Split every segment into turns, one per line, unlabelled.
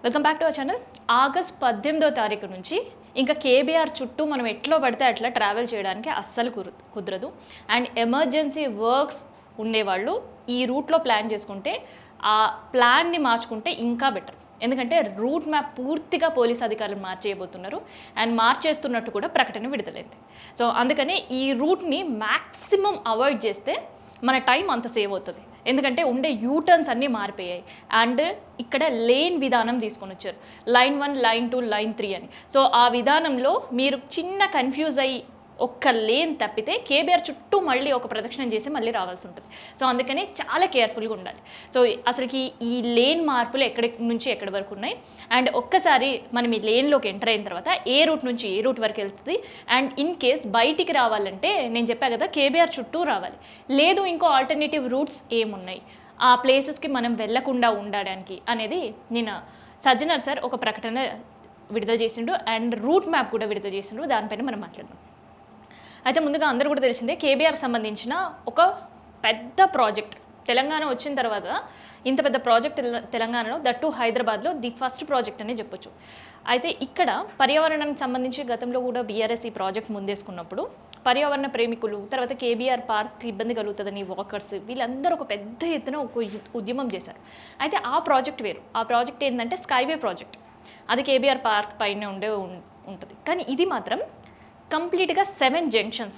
Welcome back to our channel. August 18వ తారీఖు నుంచి ఇంకా కేబీఆర్ చుట్టూ మనం ఎట్లా పడితే అట్లా ట్రావెల్ చేయడానికి అస్సలు కుదరదు. అండ్ ఎమర్జెన్సీ వర్క్స్ ఉండేవాళ్ళు ఈ రూట్లో ప్లాన్ చేసుకుంటే, ఆ ప్లాన్ని మార్చుకుంటే ఇంకా బెటర్. ఎందుకంటే రూట్ మ్యాప్ పూర్తిగా పోలీస్ అధికారులు మార్చేయబోతున్నారు అండ్ మార్చేస్తున్నట్టు కూడా ప్రకటన విడుదలైంది. సో అందుకని ఈ రూట్ని మ్యాక్సిమం అవాయిడ్ చేస్తే మన టైం అంత సేవ్ అవుతుంది. ఎందుకంటే ఉండే యూటర్న్స్ అన్నీ మారిపోయాయి అండ్ ఇక్కడ లేన్ విధానం తీసుకొని వచ్చారు. లైన్ 1, లైన్ 2, లైన్ 3 అని. సో ఆ విధానంలో మీరు చిన్న కన్ఫ్యూజ్ అయ్యి ఒక్క లేన్ తప్పితే కేబీఆర్ చుట్టూ మళ్ళీ ఒక ప్రదక్షిణం చేసి మళ్ళీ రావాల్సి ఉంటుంది. సో అందుకని చాలా కేర్ఫుల్గా ఉండాలి. సో అసలుకి ఈ లేన్ మార్పులు ఎక్కడి నుంచి ఎక్కడి వరకు ఉన్నాయి అండ్ ఒక్కసారి మనం ఈ లేన్లోకి ఎంటర్ అయిన తర్వాత ఏ రూట్ నుంచి ఏ రూట్ వరకు వెళ్తుంది అండ్ ఇన్ కేస్ బయటికి రావాలంటే నేను చెప్పా కదా కేబీఆర్ చుట్టూ రావాలి, లేదు ఇంకో ఆల్టర్నేటివ్ రూట్స్ ఏమున్నాయి, ఆ ప్లేసెస్కి మనం వెళ్లకుండా ఉండడానికి అనేది నేను సజ్జనర్ సార్ ఒక ప్రకటన విడుదల చేసిండు అండ్ రూట్ మ్యాప్ కూడా విడుదల చేసిండు. దానిపైన మనం మాట్లాడదాం. అయితే ముందుగా అందరూ కూడా తెలిసిందే కేబీఆర్ సంబంధించిన ఒక పెద్ద ప్రాజెక్ట్ తెలంగాణ వచ్చిన తర్వాత ఇంత పెద్ద ప్రాజెక్ట్ తెలంగాణలో దట్టు హైదరాబాద్లో ది ఫస్ట్ ప్రాజెక్ట్ అనే చెప్పొచ్చు. అయితే ఇక్కడ పర్యావరణానికి సంబంధించి గతంలో కూడా బీఆర్ఎస్ ఈ ప్రాజెక్ట్ ముందేసుకున్నప్పుడు పర్యావరణ ప్రేమికులు తర్వాత కేబీఆర్ పార్క్ ఇబ్బంది కలుగుతుందని వాకర్స్ వీళ్ళందరూ ఒక పెద్ద ఎత్తున ఒక ఉద్యమం చేశారు. అయితే ఆ ప్రాజెక్ట్ వేరు. ఆ ప్రాజెక్ట్ ఏంటంటే స్కైవే ప్రాజెక్ట్. అది కేబీఆర్ పార్క్ పైన ఉంటుంది. కానీ ఇది మాత్రం కంప్లీట్గా 7 junctions,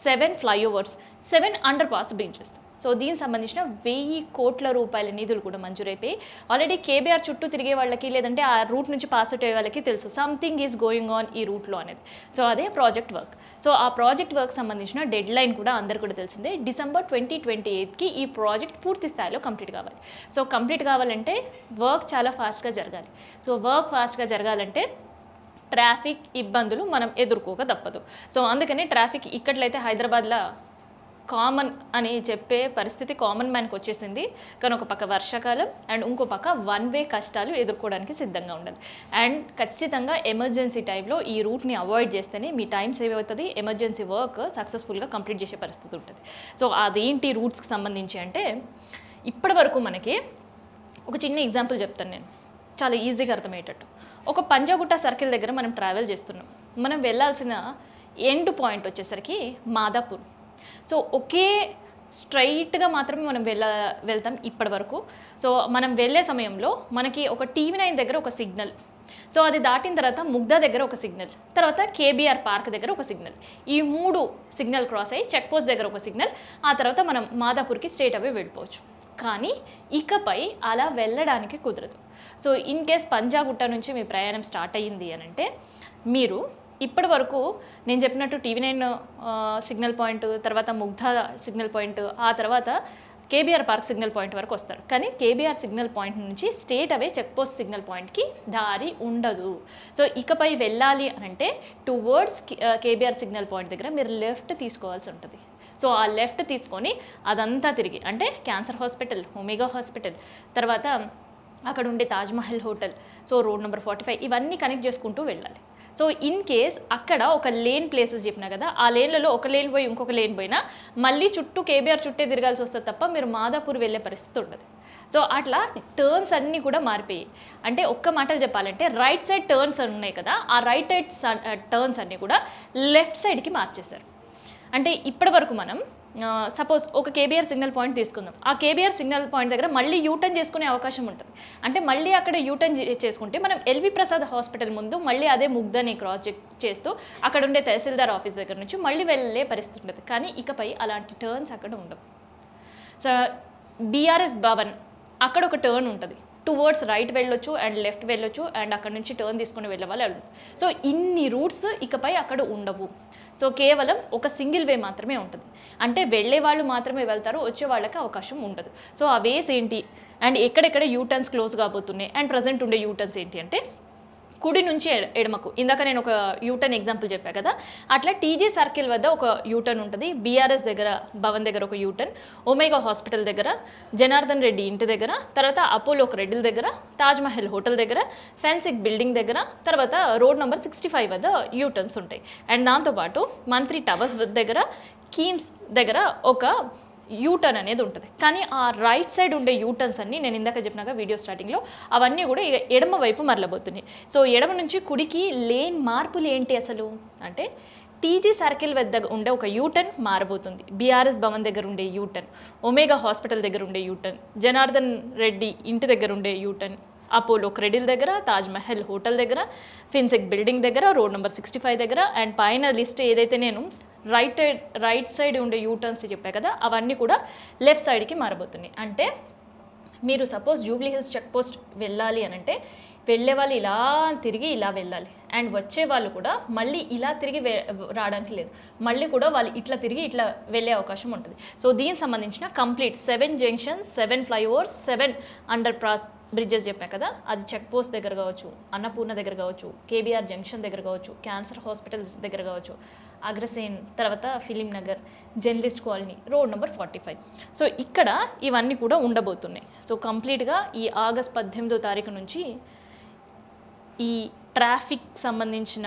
7 flyovers, 7 under pass bridges. So దీనికి సంబంధించిన 1000 కోట్ల రూపాయల నిధులు కూడా మంజూరైపోయి ఆల్రెడీ కేబీఆర్ చుట్టూ తిరిగే వాళ్ళకి లేదంటే ఆ రూట్ నుంచి పాస్ అవుట్ అయ్యే వాళ్ళకి తెలుసు సంథింగ్ ఈజ్ గోయింగ్ ఆన్ ఈ రూట్లో అనేది. సో అదే ప్రాజెక్ట్ వర్క్. సో ఆ ప్రాజెక్ట్ వర్క్ సంబంధించిన డెడ్ లైన్ కూడా అందరు కూడా తెలిసిందే. డిసెంబర్ 2028కి ఈ ప్రాజెక్ట్ పూర్తి స్థాయిలో కంప్లీట్ కావాలి. సో కంప్లీట్ కావాలంటే వర్క్ చాలా ఫాస్ట్గా జరగాలి. సో వర్క్ ఫాస్ట్గా జరగాలంటే ట్రాఫిక్ ఇబ్బందులు మనం ఎదుర్కోక తప్పదు. సో అందుకని ట్రాఫిక్ ఇక్కట్లయితే హైదరాబాద్లో కామన్ అని చెప్పే పరిస్థితి కామన్ మ్యాన్కి వచ్చేసింది. కానీ ఒక పక్క వర్షాకాలం అండ్ ఇంకో పక్క 1 వే కష్టాలు ఎదుర్కోవడానికి సిద్ధంగా ఉండాలి. అండ్ ఖచ్చితంగా ఎమర్జెన్సీ టైంలో ఈ రూట్ని అవాయిడ్ చేస్తేనే మీ టైం సేవ్ అవుతుంది, ఎమర్జెన్సీ వర్క్ సక్సెస్ఫుల్గా కంప్లీట్ చేసే పరిస్థితి ఉంటుంది. సో అదేంటి రూట్స్కి సంబంధించి అంటే ఇప్పటి వరకు మనకి ఒక చిన్న ఎగ్జాంపుల్ చెప్తాను నేను, చాలా ఈజీగా అర్థమయ్యేటట్టు. ఒక పంజాగుట్ట సర్కిల్ దగ్గర మనం ట్రావెల్ చేస్తున్నాం. మనం వెళ్ళాల్సిన ఎండ్ పాయింట్ వచ్చేసరికి మాదాపూర్. సో ఒకే స్ట్రైట్గా మాత్రమే మనం వెళ్తాం ఇప్పటి వరకు. సో మనం వెళ్ళే సమయంలో మనకి ఒక TV9 దగ్గర ఒక సిగ్నల్, సో అది దాటిన తర్వాత ముగ్దా దగ్గర ఒక సిగ్నల్, తర్వాత కేబీఆర్ పార్క్ దగ్గర ఒక సిగ్నల్, ఈ 3 సిగ్నల్ క్రాస్ అయ్యి చెక్ పోస్ట్ దగ్గర ఒక సిగ్నల్, ఆ తర్వాత మనం మాదాపూర్కి స్ట్రైట్ అవే వెళ్ళిపోవచ్చు. కానీ ఇకపై అలా వెళ్ళడానికి కుదరదు. సో ఇన్ కేస్ పంజాగుట్ట నుంచి మీ ప్రయాణం స్టార్ట్ అయ్యింది అని అంటే మీరు ఇప్పటి వరకు నేను చెప్పినట్టు TV9 సిగ్నల్ పాయింట్, తర్వాత ముగ్ధా సిగ్నల్ పాయింట్, ఆ తర్వాత కేబీఆర్ పార్క్ సిగ్నల్ పాయింట్ వరకు వస్తారు. కానీ కేబీఆర్ సిగ్నల్ పాయింట్ నుంచి స్ట్రేట్ అవే చెక్ పోస్ట్ సిగ్నల్ పాయింట్కి దారి ఉండదు. సో ఇకపై వెళ్ళాలి అని అంటే టువర్డ్స్ కేబీఆర్ సిగ్నల్ పాయింట్ దగ్గర మీరు లెఫ్ట్ తీసుకోవాల్సి ఉంటుంది. సో ఆ లెఫ్ట్ తీసుకొని అదంతా తిరిగి అంటే క్యాన్సర్ హాస్పిటల్, ఒమేగా హాస్పిటల్, తర్వాత అక్కడ ఉండే Taj Mahal hotel, so road number 45 ఇవన్నీ కనెక్ట్ చేసుకుంటూ వెళ్ళాలి. సో ఇన్ కేస్ అక్కడ ఒక లేన్ ప్లేసెస్ చెప్పినా కదా, ఆ లేన్లలో ఒక లేన్ పోయి ఇంకొక లేన్ పోయినా మళ్ళీ చుట్టూ కేబీఆర్ చుట్టే తిరగాల్సి వస్తుంది తప్ప మీరు మాదాపూర్ వెళ్ళే పరిస్థితి ఉండదు. సో అట్లా టర్న్స్ అన్నీ కూడా మారిపోయాయి. అంటే ఒక్క మాటలు చెప్పాలంటే రైట్ సైడ్ టర్న్స్ ఉన్నాయి కదా, ఆ రైట్ సైడ్ టర్న్స్ అన్నీ కూడా లెఫ్ట్ సైడ్కి మార్చేశారు. అంటే ఇప్పటి వరకు మనం సపోజ్ ఒక కేబీఆర్ సిగ్నల్ పాయింట్ తీసుకుందాం. ఆ కేబీఆర్ సిగ్నల్ పాయింట్ దగ్గర మళ్ళీ యూటర్న్ చేసుకునే అవకాశం ఉంటుంది. అంటే మళ్ళీ అక్కడ యూటర్న్ చేసుకుంటే మనం ఎల్వి ప్రసాద్ హాస్పిటల్ ముందు మళ్ళీ అదే ముగ్ధని క్రాస్ చేస్తూ అక్కడ ఉండే తహసీల్దార్ ఆఫీస్ దగ్గర నుంచి మళ్ళీ వెళ్ళే పరిస్థితి ఉంటుంది. కానీ ఇకపై అలాంటి టర్న్స్ అక్కడ ఉండవు. సో బీఆర్ఎస్ భవన్ అక్కడ ఒక టర్న్ ఉంటుంది, టువర్డ్స్ రైట్ వెళ్ళొచ్చు అండ్ లెఫ్ట్ వెళ్ళొచ్చు అండ్ అక్కడ నుంచి టర్న్ తీసుకుని వెళ్ళే వాళ్ళు. సో ఇన్ని రూట్స్ ఇకపై అక్కడ ఉండవు. సో కేవలం ఒక సింగిల్ వే మాత్రమే ఉంటుంది. అంటే వెళ్ళే వాళ్ళు మాత్రమే వెళ్తారు, వచ్చే వాళ్ళకి అవకాశం ఉండదు. సో ఆ వేస్ ఏంటి అండ్ ఎక్కడెక్కడ యూటర్న్స్ క్లోజ్ కాబోతున్నాయి అండ్ ప్రజెంట్ ఉండే యూటర్న్స్ ఏంటి అంటే కుడి నుంచి ఎడమకు. ఇందాక నేను ఒక యూటర్న్ ఎగ్జాంపుల్ చెప్పా కదా, అట్లా టీజీ సర్కిల్ వద్ద ఒక యూటర్న్ ఉంటుంది, బీఆర్ఎస్ దగ్గర భవన్ దగ్గర ఒక యూటర్న్, ఒమేగా హాస్పిటల్ దగ్గర, జనార్దన్ రెడ్డి ఇంటి దగ్గర, తర్వాత అపోలో ఒక రెడ్డిల దగ్గర, తాజ్మహల్ హోటల్ దగ్గర, ఫెన్సిక్ బిల్డింగ్ దగ్గర, తర్వాత రోడ్ నెంబర్ 65 వద్ద యూటర్న్స్ ఉంటాయి. అండ్ దాంతోపాటు మంత్రి టవర్స్ దగ్గర, కీమ్స్ దగ్గర ఒక యూటర్న్ అనేది ఉంటుంది. కానీ ఆ రైట్ సైడ్ ఉండే యూటర్న్స్ అన్నీ నేను ఇందాక చెప్పినాక వీడియో స్టార్టింగ్లో అవన్నీ కూడా ఎడమ వైపు మరలబోతున్నాయి. సో ఎడమ నుంచి కుడికి లేన్ మార్పులు ఏంటి అసలు అంటే టీజీ సర్కిల్ వద్ద ఉండే ఒక యూటర్న్ మారబోతుంది, బీఆర్ఎస్ భవన్ దగ్గర ఉండే యూటర్న్, ఒమేగా హాస్పిటల్ దగ్గర ఉండే యూటర్న్, జనార్దన్ రెడ్డి ఇంటి దగ్గర ఉండే యూటర్న్, అపోలో క్రెడిల్ దగ్గర, తాజ్మహల్ హోటల్ దగ్గర, ఫిన్సెక్ బిల్డింగ్ దగ్గర, రోడ్ నెంబర్ 65 దగ్గర, అండ్ పైన లిస్ట్ ఏదైతే నేను రైట్ సైడ్ ఉండే యూటర్న్స్ చెప్పా కదా అవన్నీ కూడా లెఫ్ట్ సైడ్కి మారబోతున్నాయి. అంటే మీరు suppose Jubilee Hills check post వెళ్ళాలి అని అంటే వెళ్ళే వాళ్ళు ఇలా తిరిగి ఇలా వెళ్ళాలి, అండ్ వచ్చే వాళ్ళు కూడా మళ్ళీ ఇలా తిరిగి రావడానికి లేదు, మళ్ళీ కూడా వాళ్ళు ఇట్లా తిరిగి ఇట్లా వెళ్ళే అవకాశం ఉంటుంది. సో దీనికి సంబంధించిన complete 7 junctions, 7 flyovers, 7 under pass bridges చెప్పా కదా, అది చెక్ పోస్ట్ దగ్గర కావచ్చు, అన్నపూర్ణ దగ్గర కావచ్చు, కేబీఆర్ జంక్షన్ దగ్గర కావచ్చు, క్యాన్సర్ హాస్పిటల్స్ దగ్గర కావచ్చు, అగ్రసేన్, తర్వాత film Nagar, journalist colony, road number 45. So ఇక్కడ ఇవన్నీ కూడా ఉండబోతున్నాయి. సో కంప్లీట్గా ఈ ఆగస్ట్ 18వ తారీఖు నుంచి ఈ ట్రాఫిక్ సంబంధించిన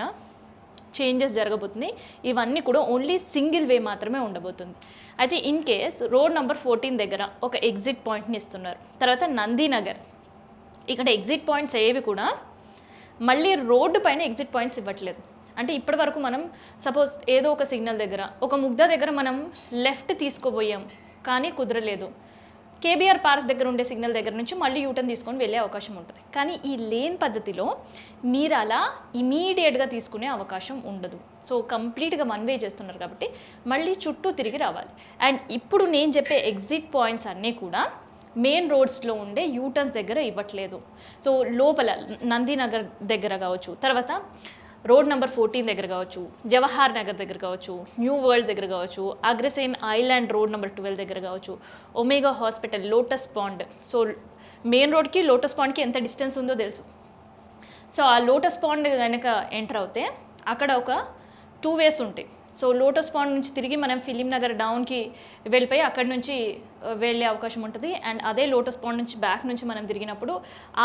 చేంజెస్ జరగబోతున్నాయి. ఇవన్నీ కూడా ఓన్లీ సింగిల్ వే మాత్రమే ఉండబోతుంది. అయితే ఇన్ కేస్ రోడ్ నెంబర్ 14 దగ్గర ఒక ఎగ్జిట్ పాయింట్ని ఇస్తున్నారు. తర్వాత నందీనగర్, ఇక్కడ ఎగ్జిట్ పాయింట్స్ ఏవి కూడా మళ్ళీ రోడ్డు పైన ఎగ్జిట్ పాయింట్స్ ఇవ్వట్లేదు. అంటే ఇప్పటి వరకు మనం సపోజ్ ఏదో ఒక సిగ్నల్ దగ్గర ఒక ముగ్ధ దగ్గర మనం లెఫ్ట్ తీసుకోబోయాం కానీ కుదరలేదు, కేబీఆర్ పార్క్ దగ్గర ఉండే సిగ్నల్ దగ్గర నుంచి మళ్ళీ యూటర్న్ తీసుకొని వెళ్ళే అవకాశం ఉంటుంది. కానీ ఈ లేన్ పద్ధతిలో మీరు అలా ఇమీడియట్గా తీసుకునే అవకాశం ఉండదు. సో కంప్లీట్గా వన్ వే చేస్తున్నారు కాబట్టి మళ్ళీ చుట్టూ తిరిగి రావాలి. అండ్ ఇప్పుడు నేను చెప్పే ఎగ్జిట్ పాయింట్స్ అన్నీ కూడా మెయిన్ రోడ్స్లో ఉండే యూటర్న్స్ దగ్గర ఇవ్వట్లేదు. సో లోపల నందీనగర్ దగ్గర కావచ్చు, తర్వాత రోడ్ నెంబర్ 14 దగ్గర కావచ్చు, జవహర్ నగర్ దగ్గర కావచ్చు, న్యూ వరల్డ్ దగ్గర కావచ్చు, అగ్రసేన్ ఐలాండ్ రోడ్ నెంబర్ 12 దగ్గర కావచ్చు, Omega hospital, Lotus Pond. So main రోడ్కి లోటస్ పాండ్కి ఎంత డిస్టెన్స్ ఉందో తెలుసు. సో ఆ లోటస్ పాండ్ కనుక ఎంటర్ అవుతే అక్కడ ఒక 2 వేస్ ఉంటాయి. సో లోటస్ పాండ్ నుంచి తిరిగి మనం ఫిలిం నగర్ డౌన్కి వెళ్ళిపోయి అక్కడి నుంచి వెళ్ళే అవకాశం ఉంటుంది. అండ్ అదే లోటస్ పాండ్ నుంచి బ్యాక్ నుంచి మనం తిరిగినప్పుడు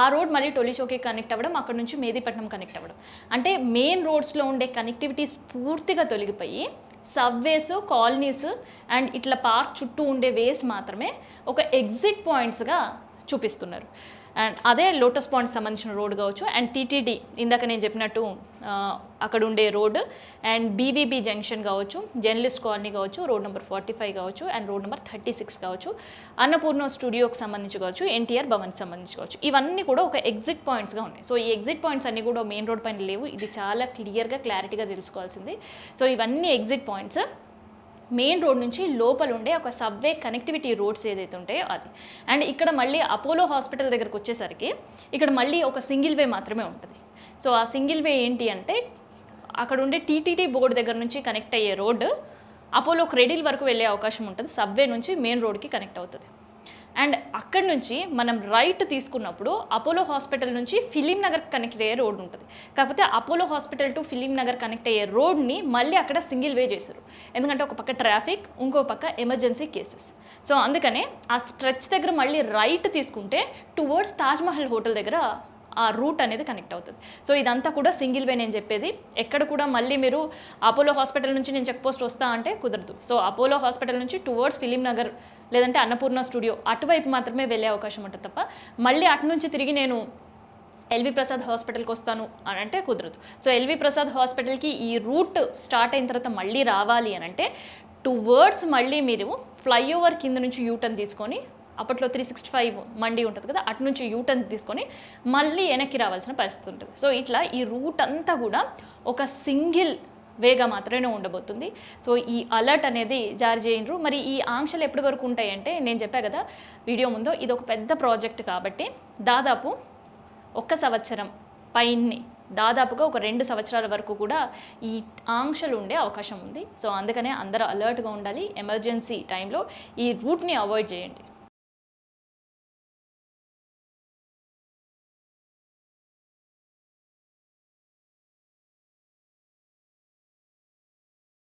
ఆ రోడ్ మళ్ళీ టొలిచోకి కనెక్ట్ అవ్వడం, అక్కడ నుంచి మేదీపట్నం కనెక్ట్ అవ్వడం. అంటే మెయిన్ రోడ్స్లో ఉండే కనెక్టివిటీస్ పూర్తిగా తొలగిపోయి సబ్వేస్, కాలనీస్ అండ్ ఇట్లా పార్క్ చుట్టూ ఉండే వేస్ మాత్రమే ఒక ఎగ్జిట్ పాయింట్స్గా చూపిస్తున్నారు. అండ్ అదే లోటస్ పాండ్ సంబంధించిన రోడ్ కావచ్చు, అండ్ టీటీడీ ఇందాక నేను చెప్పినట్టు అక్కడ ఉండే రోడ్, అండ్ బీబీబీ జంక్షన్ కావచ్చు, జర్నలిస్ట్ కాలనీ కావచ్చు, రోడ్ నెంబర్ 45 కావచ్చు, అండ్ రోడ్ నెంబర్ 36 కావచ్చు, అన్నపూర్ణ స్టూడియోకి సంబంధించి కావచ్చు, ఎన్టీఆర్ భవన్కి సంబంధించి కావచ్చు, ఇవన్నీ కూడా ఒక ఎగ్జిట్ పాయింట్స్గా ఉన్నాయి. సో ఈ ఎగ్జిట్ పాయింట్స్ అన్నీ కూడా మెయిన్ రోడ్ పైన లేవు. ఇది చాలా క్లారిటీగా తెలుసుకోవాల్సింది. సో ఇవన్నీ ఎగ్జిట్ పాయింట్స్ మెయిన్ రోడ్ నుంచి లోపల ఉండే ఒక సబ్వే కనెక్టివిటీ రోడ్స్ ఏదైతే ఉంటాయో అది. అండ్ ఇక్కడ మళ్ళీ అపోలో హాస్పిటల్ దగ్గరకు వచ్చేసరికి ఇక్కడ మళ్ళీ ఒక సింగిల్ వే మాత్రమే ఉంటుంది. సో ఆ సింగిల్ వే ఏంటి అంటే అక్కడ ఉండే టీటీడీ బోర్డు దగ్గర నుంచి కనెక్ట్ అయ్యే రోడ్డు అపోలో క్రెడిల్ వరకు వెళ్ళే అవకాశం ఉంటుంది, సబ్వే నుంచి మెయిన్ రోడ్కి కనెక్ట్ అవుతుంది. అండ్ అక్కడి నుంచి మనం రైట్ తీసుకున్నప్పుడు అపోలో హాస్పిటల్ నుంచి ఫిలిం నగర్ కనెక్ట్ అయ్యే రోడ్ ఉంటుంది. కాకపోతే Apollo hospital to film Nagar connect అయ్యే రోడ్ని మళ్ళీ అక్కడ సింగిల్ వే చేశారు. ఎందుకంటే ఒక పక్క ట్రాఫిక్, ఇంకో పక్క ఎమర్జెన్సీ కేసెస్. సో అందుకనే ఆ స్ట్రెచ్ దగ్గర మళ్ళీ రైట్ తీసుకుంటే టువర్డ్స్ తాజ్మహల్ హోటల్ దగ్గర ఆ రూట్ అనేది కనెక్ట్ అవుతుంది. సో ఇదంతా కూడా సింగిల్ వే నేను చెప్పేది. ఎక్కడ కూడా మళ్ళీ మీరు అపోలో హాస్పిటల్ నుంచి నేను చెక్ పోస్ట్ వస్తా అంటే కుదరదు. సో అపోలో హాస్పిటల్ నుంచి టువర్డ్స్ ఫిలిం నగర్ లేదంటే అన్నపూర్ణ స్టూడియో అటువైపు మాత్రమే వెళ్ళే అవకాశం ఉంటుంది తప్ప మళ్ళీ అటు నుంచి తిరిగి నేను ఎల్వి ప్రసాద్ హాస్పిటల్కి వస్తాను అని అంటే కుదరదు. సో ఎల్వి ప్రసాద్ హాస్పిటల్కి ఈ రూట్ స్టార్ట్ అయిన తర్వాత మళ్ళీ రావాలి అని అంటే టువర్డ్స్ మళ్ళీ మీరు ఫ్లైఓవర్ కింద నుంచి యూటర్న్ తీసుకొని, అప్పట్లో 365 మండి ఉంటుంది కదా, అటు నుంచి యూటర్న్ తీసుకొని మళ్ళీ వెనక్కి రావాల్సిన పరిస్థితి ఉంటుంది. సో ఇట్లా ఈ రూట్ అంతా కూడా ఒక సింగిల్ వేగా మాత్రమే ఉండబోతుంది. సో ఈ అలర్ట్ అనేది జారీ చేయండ్రు. మరి ఈ ఆంక్షలు ఎప్పటి వరకు ఉంటాయంటే నేను చెప్పా కదా వీడియో ముందు, ఇది ఒక పెద్ద ప్రాజెక్ట్ కాబట్టి దాదాపు 1 సంవత్సరం పైనే, దాదాపుగా ఒక 2 సంవత్సరాల వరకు కూడా ఈ ఆంక్షలు ఉండే అవకాశం ఉంది. సో అందుకనే అందరూ అలర్ట్గా ఉండాలి. ఎమర్జెన్సీ టైంలో ఈ రూట్ని అవాయిడ్ చేయండి.